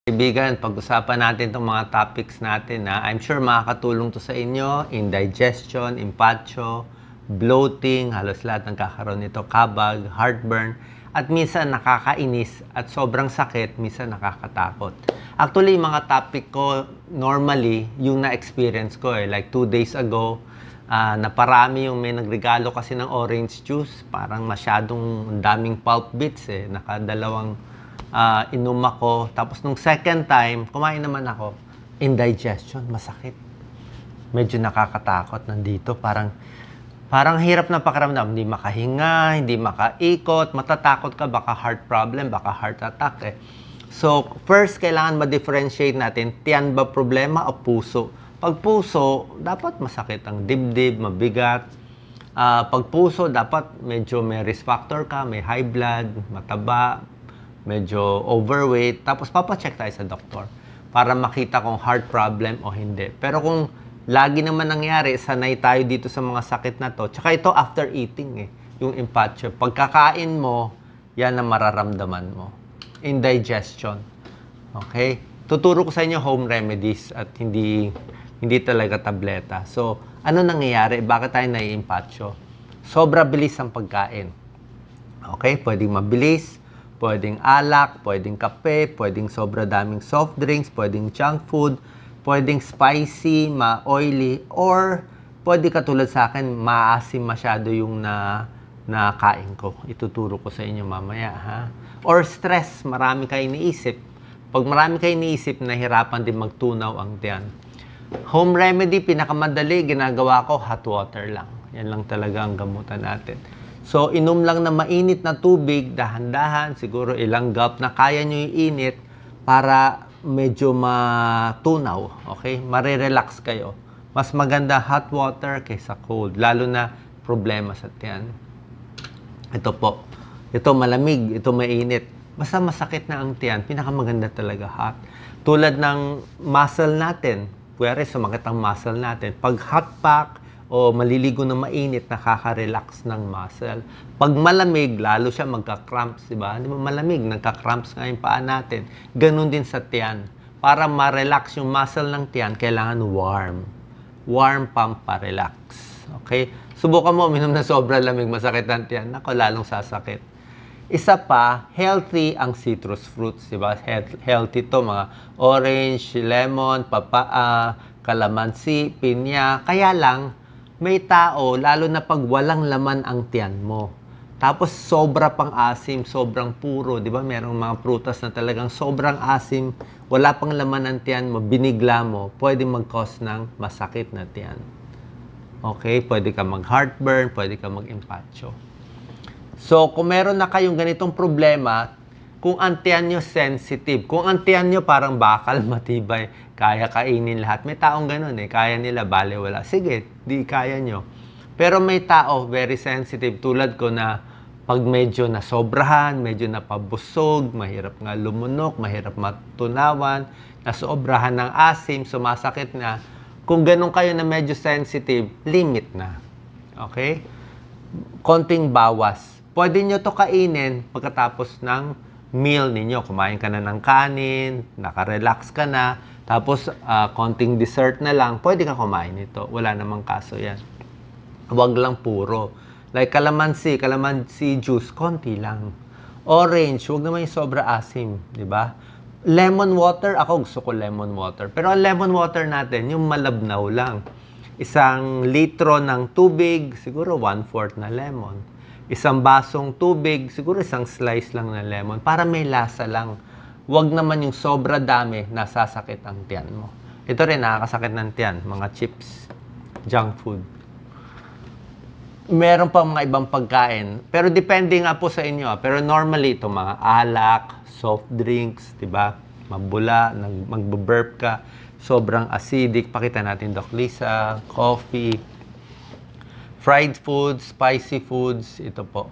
Kaibigan, pag-usapan natin itong mga topics natin na I'm sure makakatulong to sa inyo. Indigestion, impatcho, bloating, halos lahat ng kakaroon nito, kabag, heartburn, at minsan nakakainis at sobrang sakit, minsan nakakatakot. Actually, yung mga topic ko, normally, yung na-experience ko like 2 days ago, naparami yung may nagregalo kasi ng orange juice, parang masyadong daming pulp bits nakadalawang inom ako. Tapos nung second time, kumain naman ako. Indigestion, masakit. Medyo nakakatakot nandito. Parang hirap na pakiramdam. Hindi makahinga, hindi makaikot, matatakot ka, baka heart problem, baka heart attack So, first, kailangan ma-differentiate natin, tiyan ba problema o puso? Pag puso, dapat masakit ang dibdib, mabigat. Pag puso, dapat medyo may risk factor ka, may high blood, mataba, medyo overweight, tapos papacheck tayo sa doktor para makita kung heart problem o hindi. Pero kung lagi naman nangyari, sanay tayo dito sa mga sakit na to, tsaka ito after eating yung impatcho. Pagkakain mo, yan ang mararamdaman mo. Indigestion. Okay? Tuturo ko sa inyo home remedies at hindi talaga tableta. So, ano nangyayari? Bakit tayo nai-impatcho? Sobra bilis ang pagkain. Okay? Pwedeng mabilis, pwedeng alak, pwedeng kape, pwedeng sobra daming soft drinks, pwedeng junk food, pwedeng spicy, ma-oily, or pwede katulad sa akin, maasim masyado yung nakain ko. Ituturo ko sa inyo mamaya, ha? Or stress, marami kayo iniisip. Pag marami kayo iniisip, nahirapan din magtunaw ang tiyan. Home remedy, pinakamadali, ginagawa ko, hot water lang. Yan lang talaga ang gamutan natin. So, inom lang na mainit na tubig, dahan-dahan, siguro ilang gulp na kaya nyo yung init para medyo matunaw, okay? Marirelax kayo. Mas maganda hot water kaysa cold, lalo na problema sa tiyan. Ito po, ito malamig, ito mainit. Basta masakit na ang tiyan, pinakamaganda talaga hot. Tulad ng muscle natin, kuwari sumakit ang muscle natin. Pag hot pack, o maliligo na mainit, nakaka-relax ng muscle. Pag malamig, lalo siya magka-cramps, di ba? Di ba malamig, nagka-cramps nga yung paa natin. Ganun din sa tiyan. Para ma-relax yung muscle ng tiyan, kailangan warm. Warm pampa-relax. Okay? Subukan mo, uminom na sobra lamig, masakit ang tiyan. Ako, lalong sasakit. Isa pa, healthy ang citrus fruits, di ba? Healthy to, mga orange, lemon, kalamansi, pinya. Kaya lang, may tao, lalo na pag walang laman ang tiyan mo. Tapos sobra pang asim, sobrang puro. Di ba? Merong mga prutas na talagang sobrang asim, wala pang laman ang tiyan mo, binigla mo, pwede mag-cause ng masakit na tiyan. Okay? Pwede ka mag-heartburn, pwede ka mag-impatcho. So, kung meron na kayong ganitong problema, kung ang tiyan nyo sensitive, kung ang tiyan nyo parang bakal, matibay, kaya kainin lahat. May taong ganun kaya nila, bale wala. Sige, di kaya nyo. Pero may tao, very sensitive, tulad ko na pag medyo nasobrahan, medyo napabusog, mahirap nga lumunok, mahirap matunawan, nasobrahan ng asim, sumasakit na. Kung ganun kayo na medyo sensitive, limit na. Okay? Konting bawas. Pwede nyo to kainin pagkatapos ng meal ninyo. Kumain ka na ng kanin, nakarelax ka na, tapos konting dessert na lang, pwede ka kumain nito. Wala namang kaso yan. Huwag lang puro. Like kalamansi juice, konti lang. Orange, huwag naman yung sobra asim, di ba? Lemon water, ako gusto ko lemon water. Pero ang lemon water natin, yung malabnaw lang. 1 litro ng tubig, siguro 1/4 na lemon. 1 basong tubig, siguro 1 slice lang na lemon, para may lasa lang. Huwag naman yung sobra dami, nasasakit ang tiyan mo. Ito rin, nakakasakit ng tiyan, mga chips, junk food. Meron pa mga ibang pagkain, pero depende nga po sa inyo. Pero normally, ito mga alak, soft drinks, diba? Mabula, magbo-burp ka, sobrang acidic, pakita natin Doc Lisa, coffee, fried foods, spicy foods, ito po.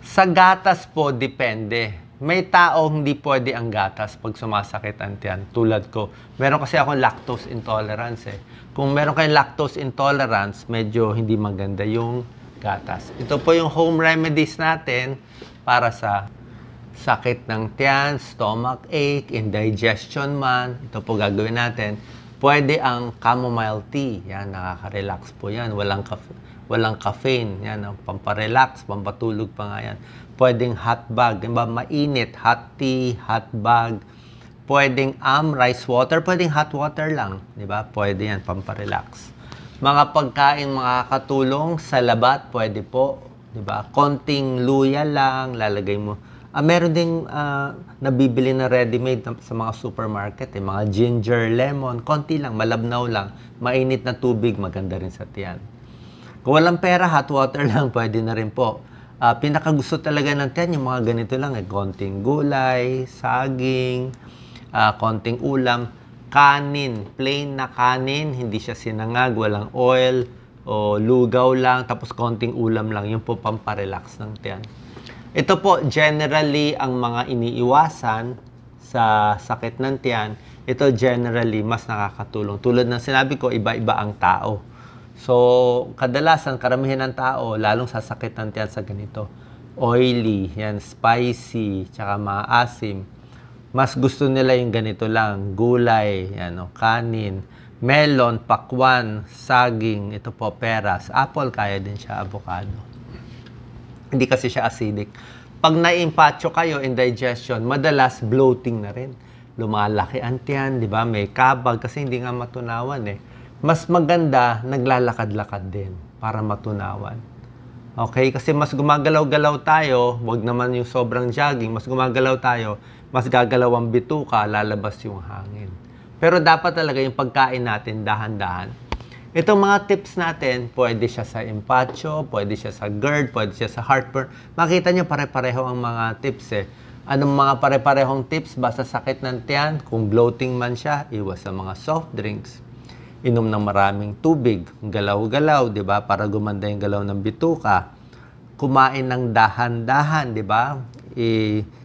Sa gatas po, depende. May tao hindi pwede ang gatas pag sumasakit ang tiyan, tulad ko. Meron kasi akong lactose intolerance Kung meron kayong lactose intolerance, medyo hindi maganda yung gatas. Ito po yung home remedies natin para sa sakit ng tiyan, stomach ache, indigestion man, ito po gagawin natin. Pwede ang chamomile tea. Yan, nakaka-relax po yan. Walang caffeine. Yan, pamparelax, pampatulog pa nga yan. Pwedeng hot bag. Diba, mainit, hot tea, hot bag. Pwedeng rice water. Pwedeng hot water lang. Diba? Pwede yan, pamparelax. Mga pagkain makakatulong sa labat, pwede po. Diba? Konting luya lang, lalagay mo. Meron ding nabibili na ready-made sa mga supermarket. Mga ginger, lemon, konti lang, malabnaw lang. Mainit na tubig, maganda rin sa tiyan. Kung walang pera, hot water lang, pwede na rin po. Pinakagusto talaga ng tiyan, yung mga ganito lang. Konting gulay, saging, konting ulam, kanin, plain na kanin, hindi siya sinangag, walang oil, o lugaw lang, tapos konting ulam lang. Yun po pamparelax ng tiyan. Ito po, generally, ang mga iniiwasan sa sakit ng tiyan, ito generally mas nakakatulong. Tulad ng sinabi ko, iba-iba ang tao. So, kadalasan, karamihan ng tao, lalong sasakit ng tiyan sa ganito. Oily, yan, spicy, tsaka maasim. Mas gusto nila yung ganito lang, gulay, yan, kanin, melon, pakwan, saging, ito po, peras. Apple, kaya din siya, avocado. Hindi kasi siya acidic. Pag na-impatcho kayo, indigestion, madalas bloating na rin. Lumalaki ang tiyan, di ba? May kabag kasi hindi nga matunawan eh. Mas maganda, naglalakad-lakad din para matunawan. Okay? Kasi mas gumagalaw-galaw tayo, wag naman yung sobrang jogging, mas gumagalaw tayo, mas gagalaw ang bituka, lalabas yung hangin. Pero dapat talaga yung pagkain natin, dahan-dahan. Itong mga tips natin, pwede siya sa impatcho, pwede siya sa GERD, pwede siya sa heartburn. Makita nyo pare-pareho ang mga tips eh. Anong mga pare-parehong tips? Basta sakit ng tiyan, kung bloating man siya, iwas sa mga soft drinks. Inom ng maraming tubig, galaw-galaw, di ba? Para gumanda yung galaw ng bituka. Kumain ng dahan-dahan, di ba?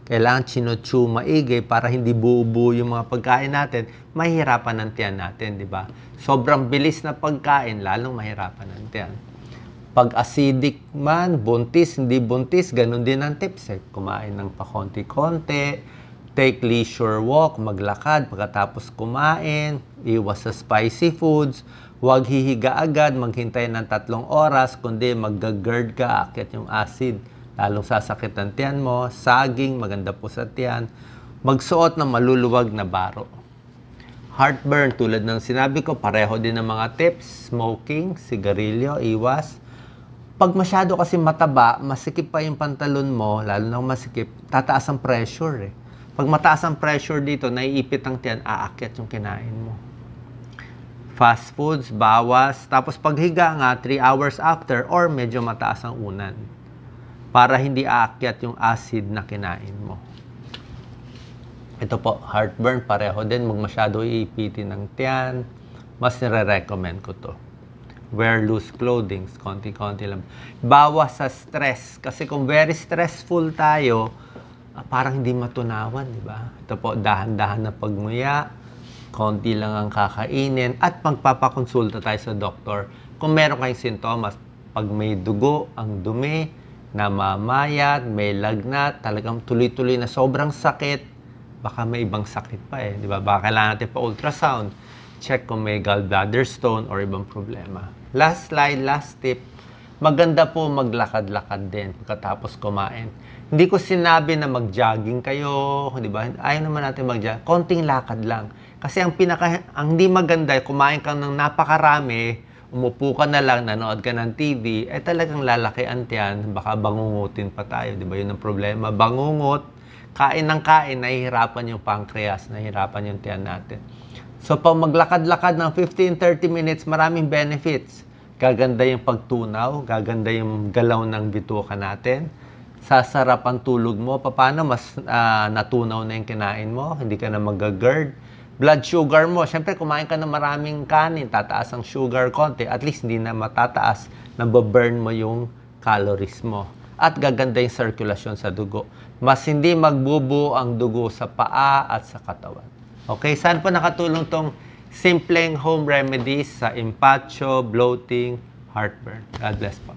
Kailangan chino-chew maigi para hindi buo-buo yung mga pagkain natin, mahihirapan ng tiyan natin, di ba? Sobrang bilis na pagkain, lalong mahirapan ng tiyan. Pag acidic man, buntis, hindi buntis, ganun din ang tips eh. Kumain ng pakonti-konti, take leisure walk, maglakad pagkatapos kumain, iwas sa spicy foods, huwag hihiga agad, maghintay ng 3 oras, kundi mag-GERD ka, aakyat yung acid, lalong sasakit ang tiyan mo. Saging, maganda po sa tiyan. Magsuot ng maluluwag na baro. Heartburn, tulad ng sinabi ko, pareho din ng mga tips. Smoking, sigarilyo, iwas. Pag masyado kasi mataba, masikip pa yung pantalon mo, lalo na masikip, tataas ang pressure eh. Pag mataas ang pressure dito, naiipit ang tiyan, aakyat yung kinain mo. Fast foods, bawas. Tapos paghiga nga, 3 hours after or medyo mataas ang unan. Para hindi aakyat yung acid na kinain mo. Ito po, heartburn, pareho din. Huwag masyado iipitin ng tiyan. Mas nire-recommend ko to. Wear loose clothing, konti-konti lang. Bawas sa stress. Kasi kung very stressful tayo, parang hindi matunawan, di ba? Ito po, dahan-dahan na pagmuya, konti lang ang kakainin, at magpapakonsulta tayo sa doktor. Kung meron kayong sintomas, pag may dugo, ang dumi, namamayat, may lagnat, talagang tuloy-tuloy na sobrang sakit, baka may ibang sakit pa eh, di ba? Baka kailangan natin pa ultrasound, check kung may gallbladder stone or ibang problema. Last slide, last tip, maganda po maglakad-lakad din pagkatapos kumain. Hindi ko sinabi na mag-jogging kayo, di ba? Ayaw naman natin mag-jogging, konting lakad lang. Kasi ang hindi maganda, kumain ka ng napakarami, umupo ka na lang, nanood ka ng TV, talagang lalaki ang tiyan, baka bangungutin pa tayo, di ba? Yun ang problema, bangungot, kain ng kain, nahihirapan yung pancreas, nahihirapan yung tiyan natin. So, pag maglakad-lakad ng 15-30 minutes, maraming benefits. Gaganda yung pagtunaw, gaganda yung galaw ng bituka natin, sasarap ang tulog mo, paano mas natunaw na yung kinain mo, hindi ka na mag-GERD. Blood sugar mo, syempre kumain ka ng maraming kanin, tataas ang sugar konti, at least hindi na matataas, nababurn mo yung calories mo. At gaganda yung circulation sa dugo. Mas hindi magbubuo ang dugo sa paa at sa katawan. Okay, saan po nakatulong tong simpleng home remedies sa impatcho, bloating, heartburn? God bless po.